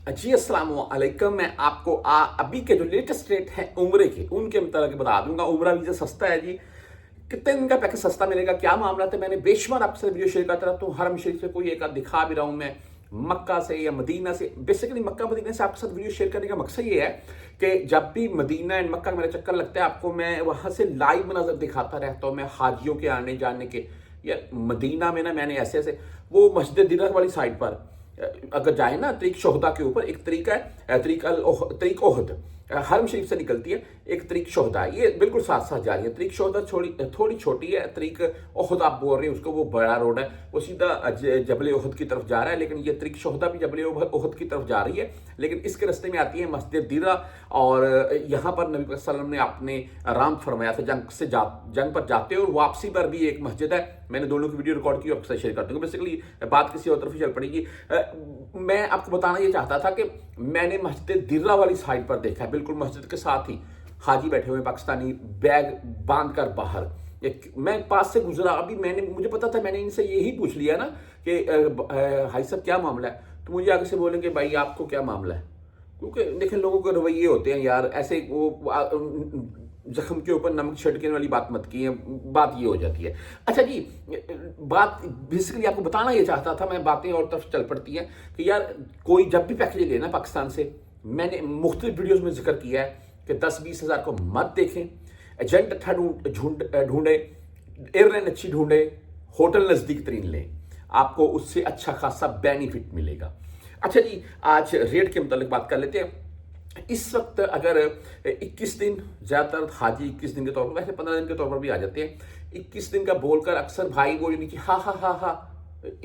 जी अस्सलाम वालेकुम। मैं आपको अभी के जो लेटेस्ट रेट हैं उम्रे के, उनके मतलब बता दूंगा। उम्रा वीज़ा सस्ता है जी। कितने दिन का पैकेज सस्ता मिलेगा, क्या मामला था। मैंने बेशुमार आपके साथ वीडियो शेयर करता रहता हूँ। हरम शरीफ से कोई एक आध दिखा भी रहा हूँ मैं, मक्का से या मदीना से। बेसिकली मक्का मदीना से आपके साथ वीडियो शेयर करने का मकसद ये है कि जब भी मदीना एंड मक्का का मेरा चक्कर लगता है, आपको मैं वहाँ से लाइव नज़र दिखाता रहता हूँ मैं हाजियों के आने जाने के। या मदीना में ना मैंने ऐसे ऐसे वो मस्जिद दिलर वाली साइड पर अगर जाए ना, तरीक शोहदा के ऊपर एक तरीका है, तरीक ओहद हरम शरीफ से निकलती है। एक तरीक शोहदा ये बिल्कुल साथ साथ जा रही है। तरीक शोहदा थोड़ी छोटी है। तरीक ओहद आप बोल रहे हैं उसको, वो बड़ा रोड है, वो सीधा जबल ओहद की तरफ जा रहा है। लेकिन ये तरीक शोहदा भी जबल ओहद की तरफ जा रही है। लेकिन इसके रास्ते में आती है मस्जिद दिरा। और यहाँ पर नबी वसल्लम ने आपने आराम फरमाया था जंग पर जाते और वापसी पर भी एक मस्जिद है। मैंने दोनों की वीडियो रिकॉर्ड की, आपके साथ शेयर कर दूंगा। बेसिकली बात किसी और तरफ ही चल पड़ेगी। मैं आपको बताना ये चाहता था कि मैंने मस्जिद दिर्रा वाली साइड पर देखा है, बिल्कुल मस्जिद के साथ ही हाजी बैठे हुए पाकिस्तानी, बैग बांध कर बाहर। मैं पास से गुजरा, अभी मुझे पता था, मैंने इनसे यही पूछ लिया ना कि हाई साहब क्या मामला है, तो मुझे आगे से बोलेंगे भाई आपको क्या मामला है। क्योंकि देखें लोगों के रवैये होते हैं यार, ऐसे वो जख्म के ऊपर नमक छिड़कने वाली बात मत की है, बात ये हो जाती है। अच्छा जी, बात बेसिकली आपको बताना ये चाहता था, मैं बातें और तरफ चल पड़ती हैं कि यार कोई जब भी पैकेज लेना पाकिस्तान से, मैंने मुख्तलिफ वीडियोस में जिक्र किया है कि 10-20 हज़ार को मत देखें। एजेंट अच्छा ढूंढे, एयरलाइन अच्छी ढूंढे, होटल नज़दीक तरीन लें, आपको उससे अच्छा खासा बेनिफिट मिलेगा। अच्छा जी, आज रेट के मुतालिक बात कर लेते हैं। इस वक्त अगर 21 दिन, ज़्यादातर हाजी 21 दिन के तौर पर, वैसे 15 दिन के तौर पर भी आ जाते हैं। 21 दिन का बोलकर अक्सर भाई वो नहीं कि हाँ,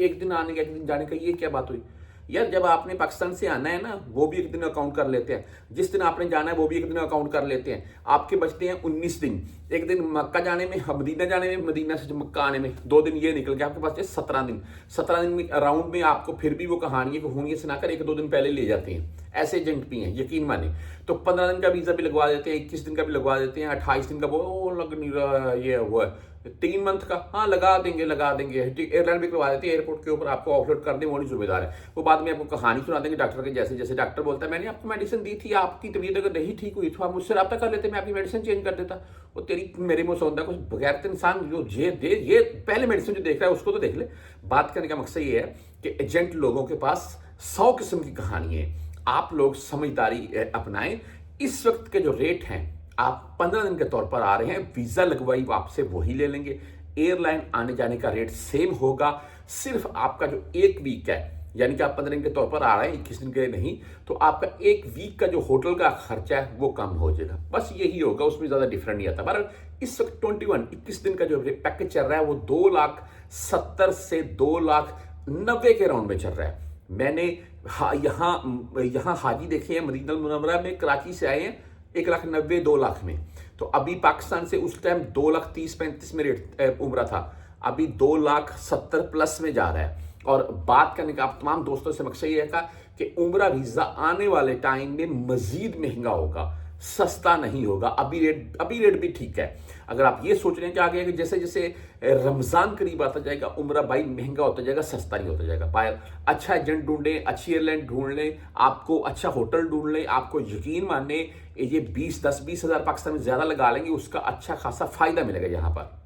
एक दिन आने का एक दिन जाने का, ये क्या बात हुई यार। जब आपने पाकिस्तान से आना है ना, वो भी एक दिन अकाउंट कर लेते हैं। जिस दिन आपने जाना है वो भी एक दिन अकाउंट कर लेते हैं। आपके बचते हैं 19 दिन। एक दिन मक्का जाने में, मदीना जाने में, मदीना से मक्का आने में 2 दिन ये निकल गया, आपके पास 17 दिन। 17 दिन में अराउंड में आपको फिर भी वो कहानी को होनी सुनाकर 1-2 दिन पहले ले जाते हैं। ऐसे एजेंट भी हैं, यकीन माने। तो 15 दिन का वीज़ा भी लगवा देते हैं, 21 दिन का भी लगवा देते हैं, 28 दिन का वो लग नहीं रहा, ये वो है 3 मंथ का, हाँ लगा देंगे। एयरलाइन भी करवा देती है, एयरपोर्ट के ऊपर आपको ऑफलोड कर दें, वो नहीं जिम्मेदार है। वो बाद में आपको कहानी सुना देंगे डॉक्टर के जैसे जैसे डॉक्टर बोलता है मैंने आपको मेडिसिन दी थी, आपकी तबीयत अगर नहीं ठीक हुई तो आप मुझसे रब्ता कर लेते, मैं आपकी मेडिसिन चेंज कर देता। वो तेरी मेरे मुँह से होता है कुछ बगैर इंसान जो ये पहले मेडिसिन जो देख रहा है उसको तो देख ले। बात करने का मकसद ये है कि एजेंट लोगों के पास 100 किस्म की कहानी है। आप लोग समझदारी अपनाएं। इस वक्त के जो रेट हैं, आप 15 दिन के तौर पर आ रहे हैं, वीज़ा लगवाई आपसे वही ले लेंगे। एयरलाइन आने जाने का रेट सेम होगा। सिर्फ आपका जो 1 वीक है, यानी कि आप 15 दिन के तौर पर आ रहे हैं, 21 दिन के नहीं, तो आपका 1 वीक का जो होटल का खर्चा है वो कम हो जाएगा। बस यही होगा, उसमें ज़्यादा डिफरेंट नहीं आता। पर इस वक्त 21 दिन का जो पैकेज चल रहा है वो 2,70,000 से 2,90,000 के राउंड में चल रहा है। मैंने यहाँ हाजी देखे हैं मदीना मुनव्वरा में, कराची से आए हैं 1,90,000 2,00,000 में। तो अभी पाकिस्तान से उस टाइम 2,30,35 में रेट उम्रा था, अभी 2,70,000 प्लस में जा रहा है। और बात करने का आप तमाम दोस्तों से मकसद ये है कि उम्रा वीज़ा आने वाले टाइम में मजीद महंगा होगा, सस्ता नहीं होगा। अभी रेट भी ठीक है। अगर आप ये सोच रहे हैं कि आगे कि जैसे जैसे रमज़ान करीब आता जाएगा उम्रा भाई महंगा होता जाएगा, सस्ता नहीं होता जाएगा। बाहर अच्छा एजेंट ढूंढें, अच्छी एयरलाइन ढूंढ लें, आपको अच्छा होटल ढूंढ लें। आपको यकीन माने ये 10-20 हज़ार पाकिस्तान में ज़्यादा लगा लेंगे, उसका अच्छा खासा फ़ायदा मिलेगा यहाँ पर।